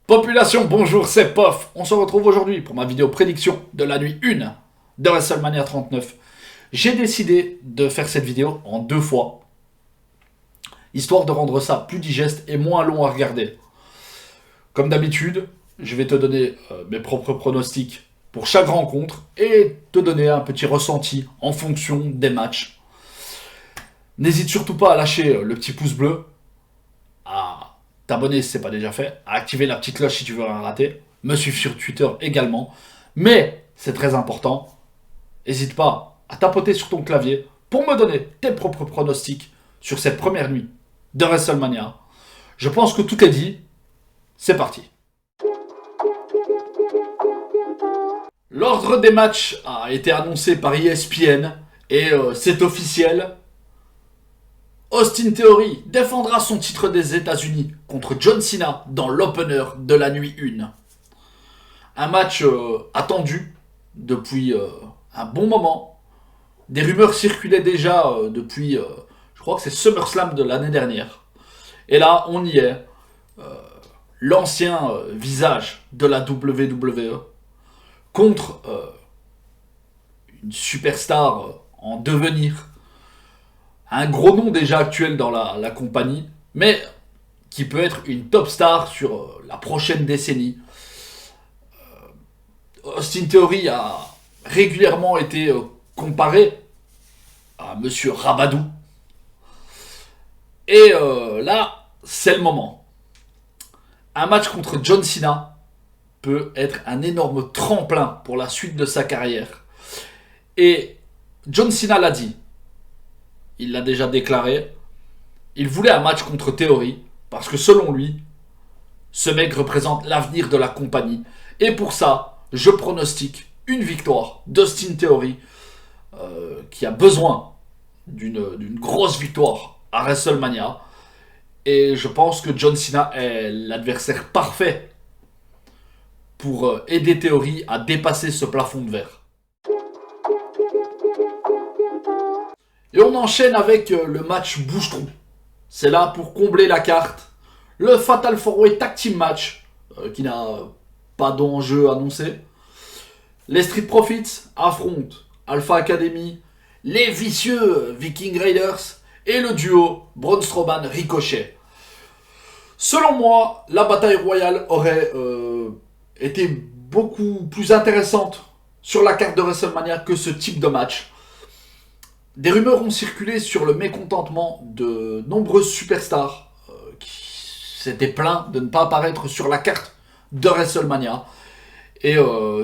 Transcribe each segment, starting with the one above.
Population, bonjour, c'est Pof. On se retrouve aujourd'hui pour ma vidéo prédiction de la nuit 1 de WrestleMania 39. J'ai décidé de faire cette vidéo en 2 fois, histoire de rendre ça plus digeste et moins long à regarder. Comme d'habitude, je vais te donner mes propres pronostics pour chaque rencontre et te donner un petit ressenti en fonction des matchs. N'hésite surtout pas à lâcher le petit pouce bleu, à t'abonner si ce n'est pas déjà fait, à activer la petite cloche si tu veux rien rater, me suivre sur Twitter également. Mais c'est très important, n'hésite pas à tapoter sur ton clavier pour me donner tes propres pronostics sur cette première nuit de WrestleMania. Je pense que tout est dit, c'est parti. L'ordre des matchs a été annoncé par ESPN et c'est officiel. Austin Theory défendra son titre des États-Unis contre John Cena dans l'opener de la nuit 1. Un match attendu depuis un bon moment. Des rumeurs circulaient déjà depuis, je crois que c'est SummerSlam de l'année dernière. Et là, on y est. L'ancien visage de la WWE contre une superstar en devenir. Un gros nom déjà actuel dans la compagnie, mais qui peut être une top star sur la prochaine décennie. Austin Theory a régulièrement été comparé à Monsieur Rabadou. Et là, c'est le moment. Un match contre John Cena peut être un énorme tremplin pour la suite de sa carrière. Et John Cena l'a dit. Il l'a déjà déclaré. Il voulait un match contre Theory parce que selon lui, ce mec représente l'avenir de la compagnie. Et pour ça, je pronostique une victoire d'Austin Theory qui a besoin d'une grosse victoire à WrestleMania. Et je pense que John Cena est l'adversaire parfait pour aider Theory à dépasser ce plafond de verre. Et on enchaîne avec le match bouche-trou. C'est là pour combler la carte. Le Fatal 4-Way Tag Team Match, qui n'a pas d'enjeu annoncé. Les Street Profits affrontent Alpha Academy, les vicieux Viking Raiders et le duo Braun Strowman Ricochet. Selon moi, la bataille royale aurait été beaucoup plus intéressante sur la carte de WrestleMania que ce type de match. Des rumeurs ont circulé sur le mécontentement de nombreuses superstars qui s'étaient plaints de ne pas apparaître sur la carte de WrestleMania. Et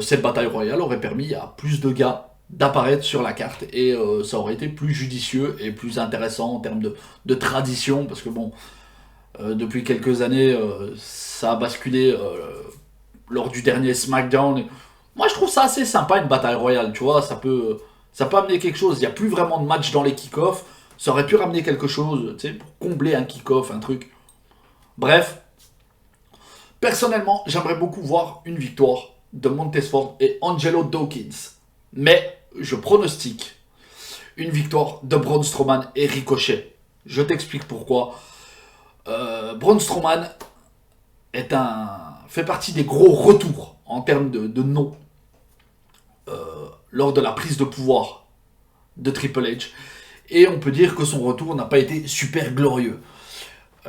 cette bataille royale aurait permis à plus de gars d'apparaître sur la carte. Et ça aurait été plus judicieux et plus intéressant en termes de tradition. Parce que bon, depuis quelques années, ça a basculé lors du dernier SmackDown. Moi je trouve ça assez sympa une bataille royale, tu vois, ça peut amener quelque chose. Il n'y a plus vraiment de match dans les kick-offs. Ça aurait pu ramener quelque chose, tu sais, pour combler un kick-off, un truc. Bref. Personnellement, j'aimerais beaucoup voir une victoire de Montesford et Angelo Dawkins. Mais je pronostique une victoire de Braun Strowman et Ricochet. Je t'explique pourquoi. Braun Strowman fait partie des gros retours en termes de nom. Lors de la prise de pouvoir de Triple H. Et on peut dire que son retour n'a pas été super glorieux.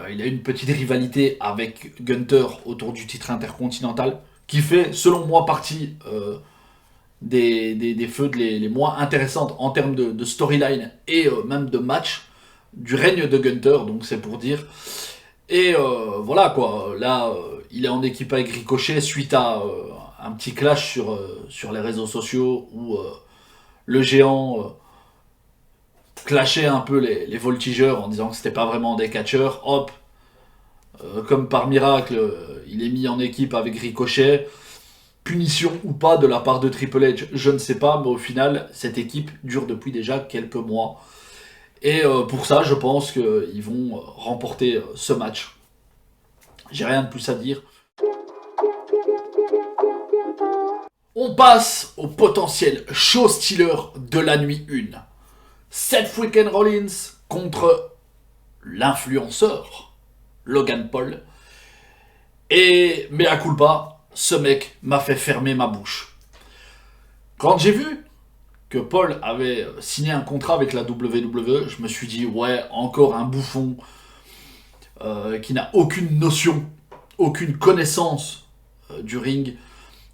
Il a une petite rivalité avec Gunther autour du titre intercontinental, qui fait, selon moi, partie des feuds les moins intéressantes en termes de storyline et même de match du règne de Gunther, donc c'est pour dire. Et voilà quoi, là, il est en équipe avec Ricochet suite à un petit clash sur les réseaux sociaux où le géant clashait un peu les voltigeurs en disant que c'était pas vraiment des catcheurs. Hop, comme par miracle, il est mis en équipe avec Ricochet. Punition ou pas de la part de Triple H, je ne sais pas, mais au final, cette équipe dure depuis déjà quelques mois. Et pour ça, je pense qu'ils vont remporter ce match. J'ai rien de plus à dire. On passe au potentiel show stealer de la nuit 1. Seth freaking Rollins contre l'influenceur Logan Paul. Et mea culpa, ce mec m'a fait fermer ma bouche. Quand j'ai vu que Paul avait signé un contrat avec la WWE, je me suis dit, ouais, encore un bouffon qui n'a aucune notion, aucune connaissance du ring,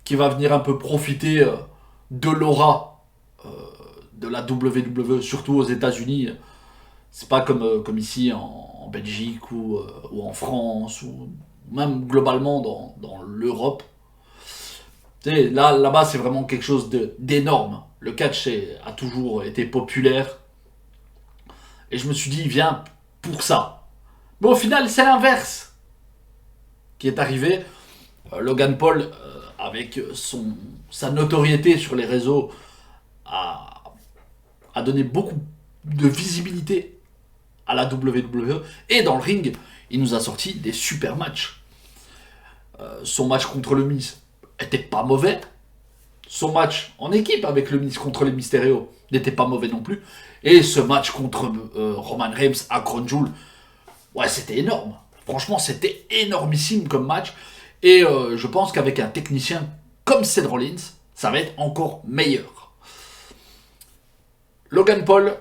qui va venir un peu profiter de l'aura de la WWE, surtout aux États-Unis. C'est pas comme ici en Belgique ou en France, ou même globalement dans l'Europe. Tu sais, là-bas, c'est vraiment quelque chose d'énorme. Le catch a toujours été populaire. Et je me suis dit, il vient pour ça. Mais au final, c'est l'inverse qui est arrivé. Logan Paul, avec sa notoriété sur les réseaux, a donné beaucoup de visibilité à la WWE. Et dans le ring, il nous a sorti des super matchs. Son match contre le Miz était pas mauvais. Son match en équipe avec le Miz contre les Mysterio n'était pas mauvais non plus. Et ce match contre Roman Reigns à Crown Jewel, ouais, c'était énorme. Franchement, c'était énormissime comme match. Et je pense qu'avec un technicien comme Seth Rollins, ça va être encore meilleur. Logan Paul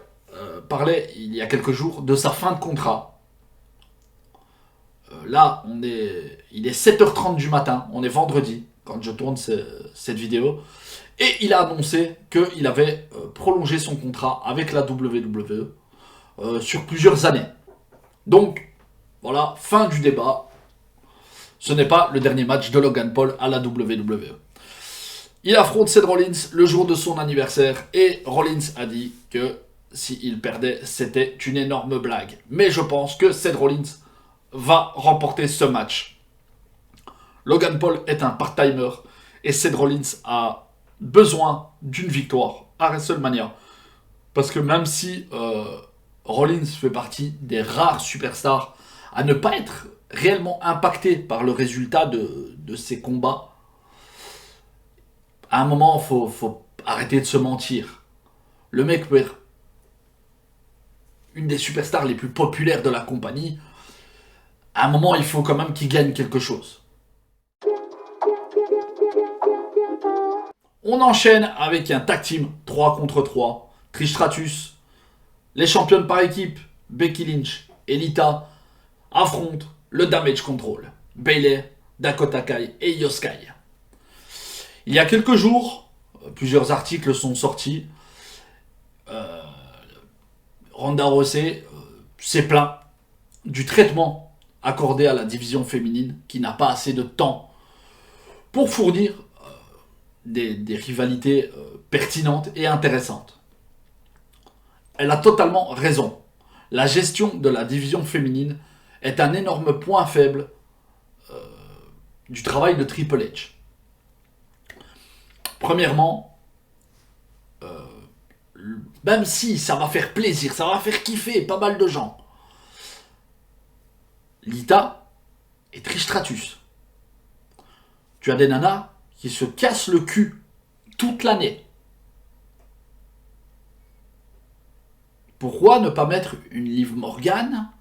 parlait il y a quelques jours de sa fin de contrat. Là, il est 7h30 du matin, on est vendredi, quand je tourne cette vidéo. Et il a annoncé qu'il avait prolongé son contrat avec la WWE sur plusieurs années. Donc, voilà, fin du débat. Ce n'est pas le dernier match de Logan Paul à la WWE. Il affronte Seth Rollins le jour de son anniversaire et Rollins a dit que s'il perdait, c'était une énorme blague. Mais je pense que Seth Rollins va remporter ce match. Logan Paul est un part-timer et Seth Rollins a besoin d'une victoire à WrestleMania. Parce que même si Rollins fait partie des rares superstars à ne pas être réellement impacté par le résultat de ses combats, à un moment, il faut arrêter de se mentir. Le mec peut être une des superstars les plus populaires de la compagnie. À un moment, il faut quand même qu'il gagne quelque chose. On enchaîne avec un tag team 3 contre 3. Trish Stratus, les championnes par équipe, Becky Lynch et Lita, affrontent le Damage Control, Bayley, Dakota Kai et Io Sky. Il y a quelques jours, plusieurs articles sont sortis. Ronda Rousey s'est plaint du traitement accordé à la division féminine qui n'a pas assez de temps pour fournir des rivalités pertinentes et intéressantes. Elle a totalement raison. La gestion de la division féminine est un énorme point faible du travail de Triple H. Premièrement, même si ça va faire plaisir, ça va faire kiffer pas mal de gens, Lita et Trish Stratus. Tu as des nanas qui se cassent le cul toute l'année. Pourquoi ne pas mettre une Liv Morgan,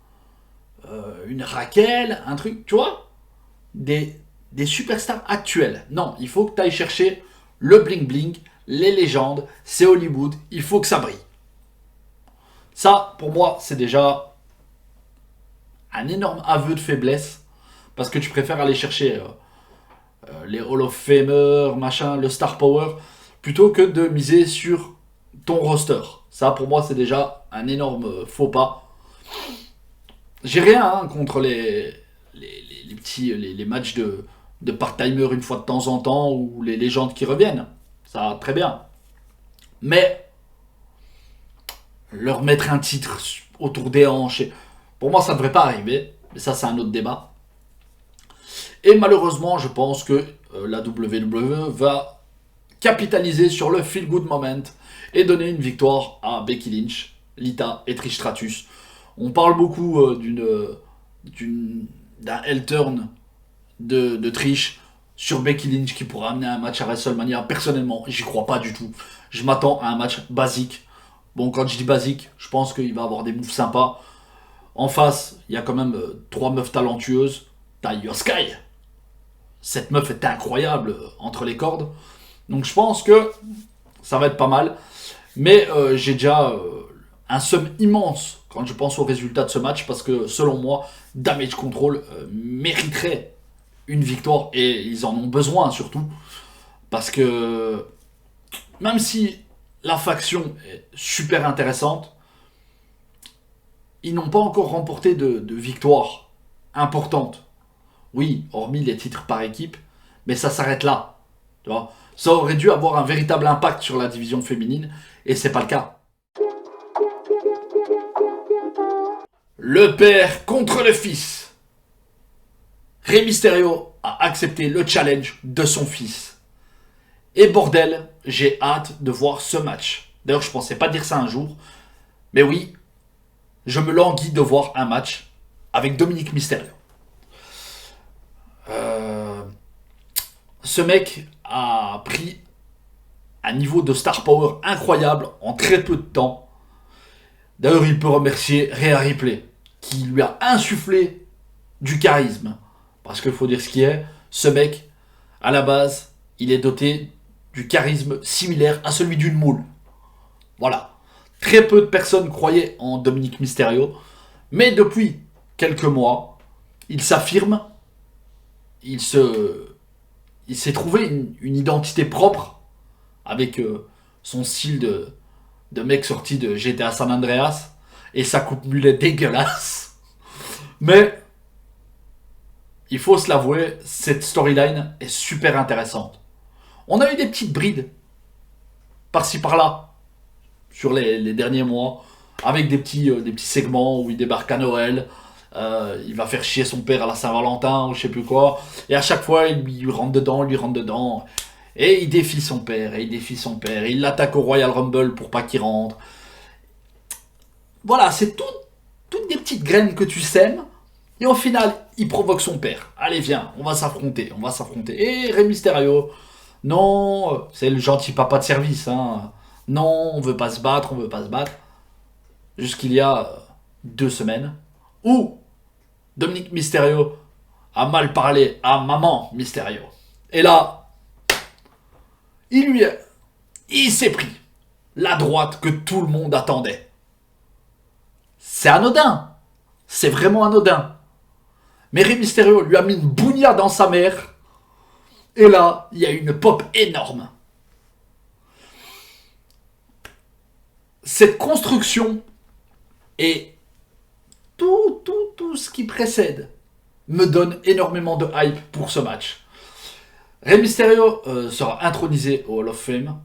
une Raquel, un truc, tu vois, des superstars actuelles. Non, il faut que tu ailles chercher le bling bling, les légendes, c'est Hollywood, il faut que ça brille. Ça, pour moi, c'est déjà un énorme aveu de faiblesse, parce que tu préfères aller chercher les Hall of Famers, machin, le Star Power, plutôt que de miser sur ton roster. Ça, pour moi, c'est déjà un énorme faux pas. J'ai rien contre les matchs de part-timer une fois de temps en temps, ou les légendes qui reviennent. Ça, très bien. Mais leur mettre un titre autour des hanches, pour moi, ça ne devrait pas arriver. Mais ça, c'est un autre débat. Et malheureusement, je pense que la WWE va capitaliser sur le feel-good moment et donner une victoire à Becky Lynch, Lita et Trish Stratus. On parle beaucoup d'un heel turn de Trish. sur Becky Lynch qui pourra amener un match à WrestleMania. Personnellement, j'y crois pas du tout. Je m'attends à un match basique. Bon, quand je dis basique, je pense qu'il va avoir des moves sympas. En face, il y a quand même 3 meufs talentueuses. T'as Io Sky. Cette meuf est incroyable entre les cordes. Donc je pense que ça va être pas mal. Mais j'ai déjà un somme immense quand je pense au résultat de ce match. Parce que selon moi, Damage Control mériterait une victoire. Et ils en ont besoin surtout. Parce que même si la faction est super intéressante, ils n'ont pas encore remporté de victoire importante. Oui, hormis les titres par équipe, mais ça s'arrête là. Tu vois, ça aurait dû avoir un véritable impact sur la division féminine, et c'est pas le cas. Le père contre le fils. Rey Mysterio a accepté le challenge de son fils. Et bordel, j'ai hâte de voir ce match. D'ailleurs, je pensais pas dire ça un jour, mais oui, je me languis de voir un match avec Dominic Mysterio. Ce mec a pris un niveau de star power incroyable en très peu de temps. D'ailleurs, il peut remercier Rhea Ripley, qui lui a insufflé du charisme. Parce qu'il faut dire ce qui est, ce mec, à la base, il est doté du charisme similaire à celui d'une moule. Voilà. Très peu de personnes croyaient en Dominic Mysterio, mais depuis quelques mois, il s'affirme, il s'est trouvé une identité propre avec son style de mec sorti de GTA San Andreas et sa coupe mulet dégueulasse. Mais il faut se l'avouer, cette storyline est super intéressante. On a eu des petites brides par-ci par-là sur les derniers mois avec des petits segments où il débarque à Noël. Il va faire chier son père à la Saint-Valentin ou je sais plus quoi. Et à chaque fois, il lui rentre dedans. Et il défie son père, il l'attaque au Royal Rumble pour pas qu'il rentre. Voilà, c'est toutes des petites graines que tu sèmes. Et au final, il provoque son père. Allez, viens, on va s'affronter. Et Rey Mysterio, non, c'est le gentil papa de service. Hein. Non, on veut pas se battre. Jusqu'il y a 2 semaines, où Dominic Mysterio a mal parlé à maman Mysterio. Et là, il s'est pris la droite que tout le monde attendait. C'est anodin. C'est vraiment anodin. Mais Rey Mysterio lui a mis une bougna dans sa mère. Et là, il y a une pop énorme. Cette construction et tout ce qui précède me donne énormément de hype pour ce match. Rey Mysterio sera intronisé au Hall of Fame.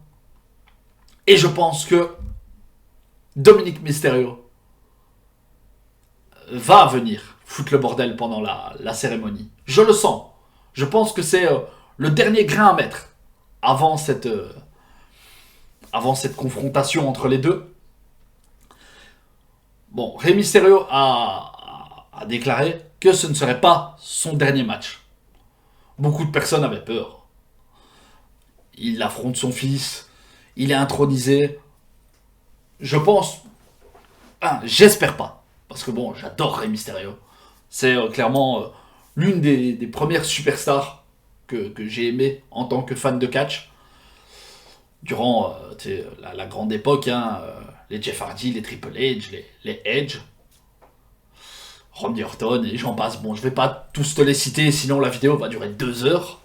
Et je pense que Dominic Mysterio va venir foutre le bordel pendant la cérémonie. Je le sens. Je pense que c'est le dernier grain à mettre avant cette confrontation entre les deux. Bon, Rey Mysterio a déclaré que ce ne serait pas son dernier match. Beaucoup de personnes avaient peur. Il affronte son fils, il est intronisé. Je pense... j'espère pas. Parce que bon, j'adore Rey Mysterio. C'est clairement l'une des premières superstars que j'ai aimé en tant que fan de catch. Durant la grande époque, les Jeff Hardy, les Triple H, les Edge, Randy Orton et j'en passe. Bon, je vais pas tous te les citer, sinon la vidéo va durer 2 heures.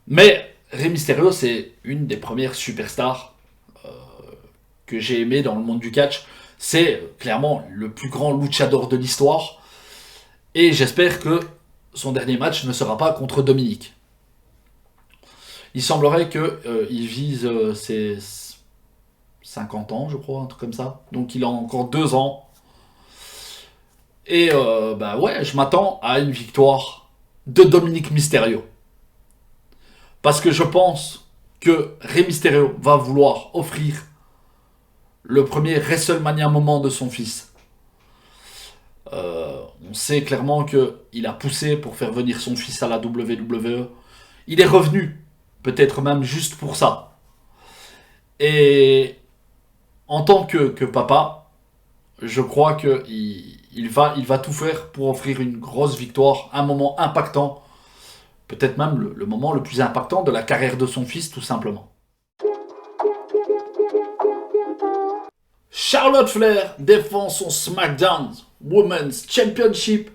Mais Rey Mysterio, c'est une des premières superstars que j'ai aimé dans le monde du catch. C'est clairement le plus grand luchador de l'histoire. Et j'espère que son dernier match ne sera pas contre Dominic. Il semblerait qu'il vise ses 50 ans, je crois, un truc comme ça. Donc il a encore 2 ans. Et ouais, je m'attends à une victoire de Dominic Mysterio. Parce que je pense que Rey Mysterio va vouloir offrir le premier WrestleMania moment de son fils. On sait clairement qu'il a poussé pour faire venir son fils à la WWE. Il est revenu, peut-être même juste pour ça. Et en tant que papa, je crois qu'il va tout faire pour offrir une grosse victoire, un moment impactant, peut-être même le moment le plus impactant de la carrière de son fils, tout simplement. Charlotte Flair défend son SmackDown Women's Championship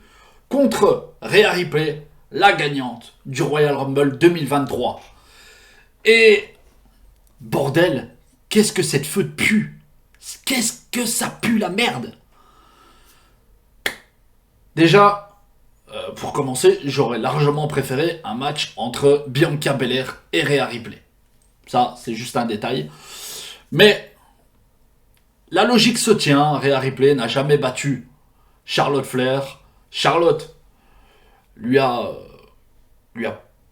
contre Rhea Ripley, la gagnante du Royal Rumble 2023. Et bordel, qu'est-ce que cette feu de pue? Qu'est-ce que ça pue la merde? Déjà, pour commencer, j'aurais largement préféré un match entre Bianca Belair et Rhea Ripley. Ça, c'est juste un détail. Mais la logique se tient, Rhea Ripley n'a jamais battu Charlotte Flair. Charlotte lui a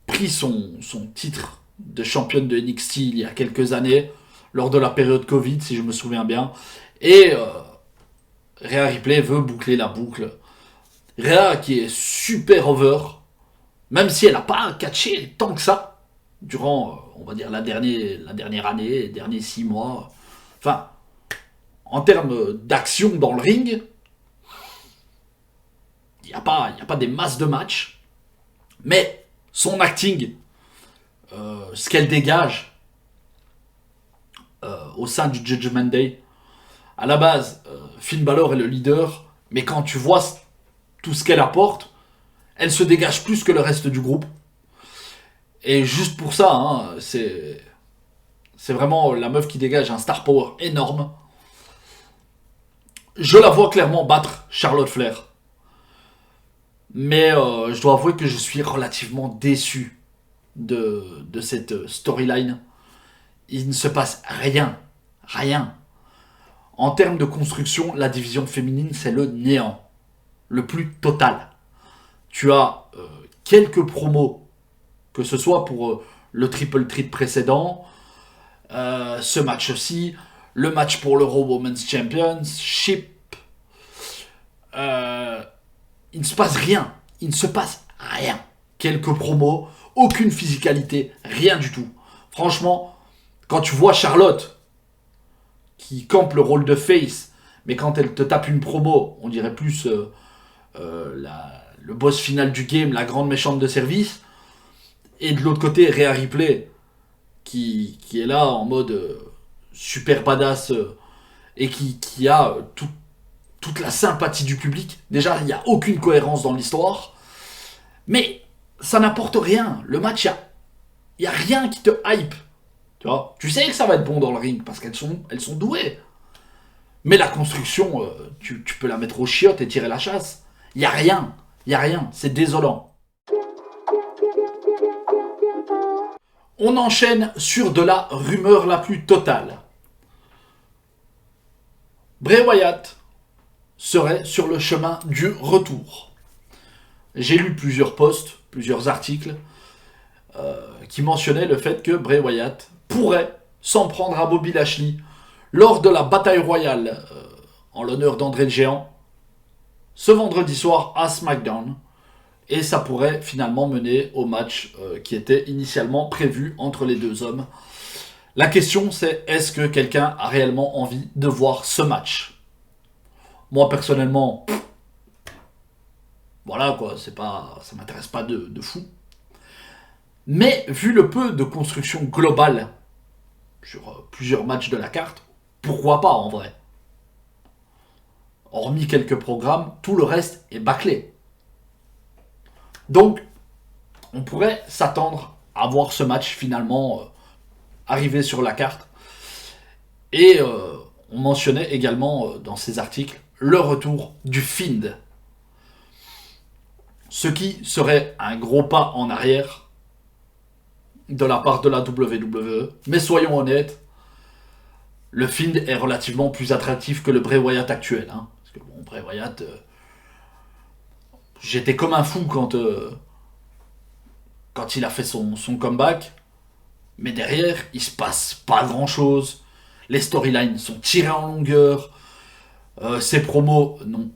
pris son titre de championne de NXT il y a quelques années, lors de la période Covid, si je me souviens bien. Et Rhea Ripley veut boucler la boucle. Rhea qui est super over, même si elle n'a pas catché tant que ça, durant, on va dire, la dernière année, les derniers 6 mois. Enfin, en termes d'action dans le ring, il n'y a pas des masses de matchs, mais son acting, ce qu'elle dégage au sein du Judgment Day, à la base, Finn Balor est le leader, mais quand tu vois tout ce qu'elle apporte, elle se dégage plus que le reste du groupe. Et juste pour ça, hein, c'est vraiment la meuf qui dégage un star power énorme. Je la vois clairement battre Charlotte Flair. Mais je dois avouer que je suis relativement déçu de cette storyline. Il ne se passe rien. Rien. En termes de construction, la division féminine, c'est le néant. Le plus total. Tu as quelques promos, que ce soit pour le triple threat précédent, ce match aussi, le match pour le Raw Women's Championship. Il ne se passe rien. Il ne se passe rien. Quelques promos, aucune physicalité, rien du tout. Franchement, quand tu vois Charlotte qui campe le rôle de face, mais quand elle te tape une promo, on dirait plus le boss final du game, la grande méchante de service. Et de l'autre côté, Rhea Ripley, qui est là en mode super badass et qui a toute la sympathie du public. Déjà, il n'y a aucune cohérence dans l'histoire. Mais ça n'apporte rien. Le match, il n'y a rien qui te hype. Tu vois, tu sais que ça va être bon dans le ring parce qu'elles sont douées. Mais la construction, tu peux la mettre aux chiottes et tirer la chasse. Il n'y a rien. Il n'y a rien. C'est désolant. On enchaîne sur de la rumeur la plus totale. Bray Wyatt serait sur le chemin du retour. J'ai lu plusieurs posts, plusieurs articles qui mentionnaient le fait que Bray Wyatt pourrait s'en prendre à Bobby Lashley lors de la bataille royale en l'honneur d'André le Géant ce vendredi soir à SmackDown. Et ça pourrait finalement mener au match qui était initialement prévu entre les deux hommes. La question c'est, est-ce que quelqu'un a réellement envie de voir ce match? Moi personnellement, voilà quoi, ça m'intéresse pas de fou. Mais vu le peu de construction globale sur plusieurs matchs de la carte, pourquoi pas en vrai? Hormis quelques programmes, tout le reste est bâclé. Donc, on pourrait s'attendre à voir ce match finalement arriver sur la carte. Et on mentionnait également dans ces articles le retour du Fiend. Ce qui serait un gros pas en arrière de la part de la WWE. Mais soyons honnêtes, le Fiend est relativement plus attractif que le Bray Wyatt actuel. Hein. Parce que bon, Bray Wyatt... j'étais comme un fou quand il a fait son comeback. Mais derrière, il se passe pas grand chose. Les storylines sont tirées en longueur. Ses promos n'ont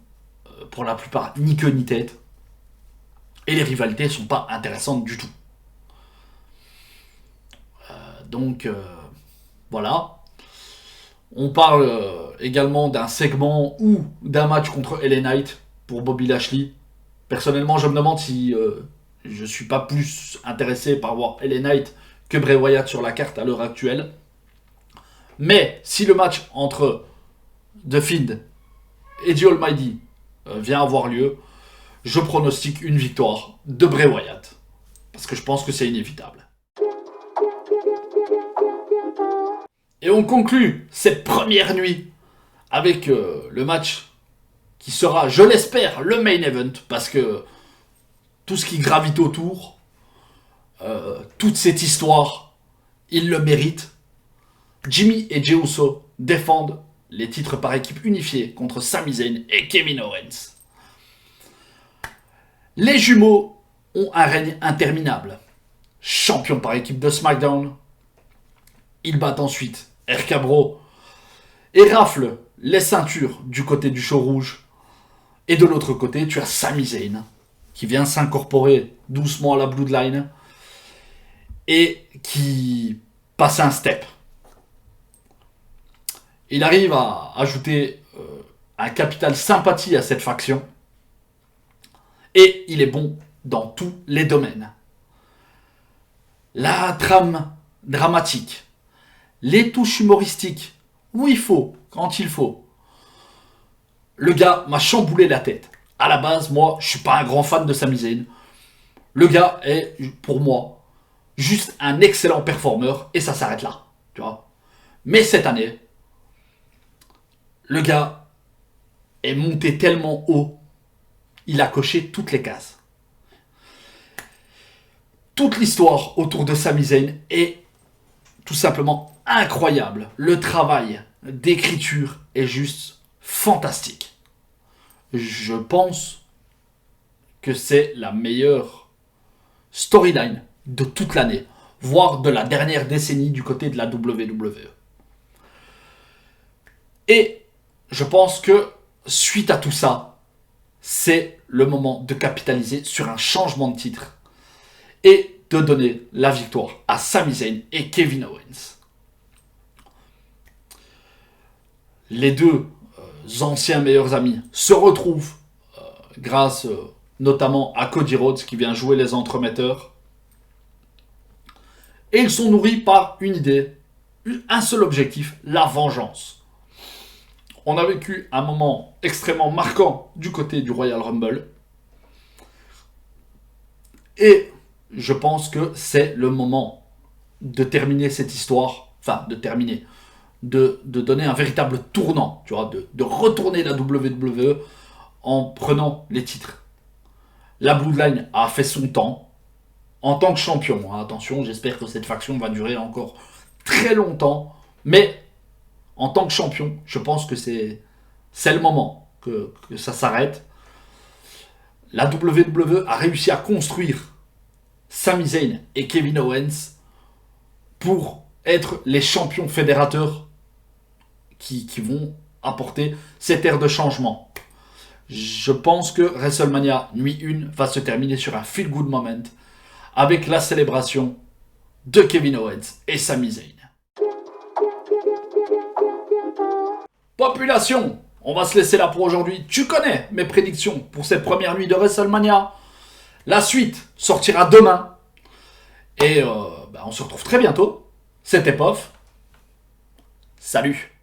pour la plupart ni queue ni tête. Et les rivalités sont pas intéressantes du tout. Donc, voilà. On parle également d'un segment ou d'un match contre LA Knight pour Bobby Lashley. Personnellement, je me demande si je suis pas plus intéressé par voir LA Knight que Bray Wyatt sur la carte à l'heure actuelle. Mais si le match entre The Fiend et The Almighty vient avoir lieu, je pronostique une victoire de Bray Wyatt. Parce que je pense que c'est inévitable. Et on conclut cette première nuit avec le match qui sera, je l'espère, le main event. Parce que tout ce qui gravite autour, toute cette histoire, il le mérite. Jimmy et Jey Uso défendent les titres par équipe unifiée contre Sami Zayn et Kevin Owens. Les jumeaux ont un règne interminable. Champions par équipe de SmackDown, ils battent ensuite RK Bro et raflent les ceintures du côté du show rouge. Et de l'autre côté, tu as Sami Zayn qui vient s'incorporer doucement à la Bloodline et qui passe un step. Il arrive à ajouter un capital sympathie à cette faction. Et il est bon dans tous les domaines. La trame dramatique, les touches humoristiques, où il faut, quand il faut. Le gars m'a chamboulé la tête. À la base, moi, je suis pas un grand fan de Sami Zayn. Le gars est, pour moi, juste un excellent performeur et ça s'arrête là. Tu vois. Mais cette année, le gars est monté tellement haut. Il a coché toutes les cases. Toute l'histoire autour de Sami Zayn est tout simplement incroyable. Le travail d'écriture est juste fantastique. Je pense que c'est la meilleure storyline de toute l'année, voire de la dernière décennie du côté de la WWE. Et je pense que suite à tout ça, c'est le moment de capitaliser sur un changement de titre et de donner la victoire à Sami Zayn et Kevin Owens. Les deux anciens meilleurs amis se retrouvent grâce notamment à Cody Rhodes qui vient jouer les entremetteurs. Et ils sont nourris par une idée, un seul objectif, la vengeance. On a vécu un moment extrêmement marquant du côté du Royal Rumble. Et je pense que c'est le moment de terminer cette histoire. Enfin, de terminer. De donner un véritable tournant. Tu vois, de retourner la WWE en prenant les titres. La Bloodline a fait son temps en tant que champion. Attention, j'espère que cette faction va durer encore très longtemps. Mais en tant que champion, je pense que c'est le moment que ça s'arrête. La WWE a réussi à construire Sami Zayn et Kevin Owens pour être les champions fédérateurs qui vont apporter cette ère de changement. Je pense que WrestleMania Nuit 1 va se terminer sur un feel-good moment avec la célébration de Kevin Owens et Sami Zayn. Population, on va se laisser là pour aujourd'hui. Tu connais mes prédictions pour cette première nuit de WrestleMania. La suite sortira demain. Et on se retrouve très bientôt. C'était Pof. Salut.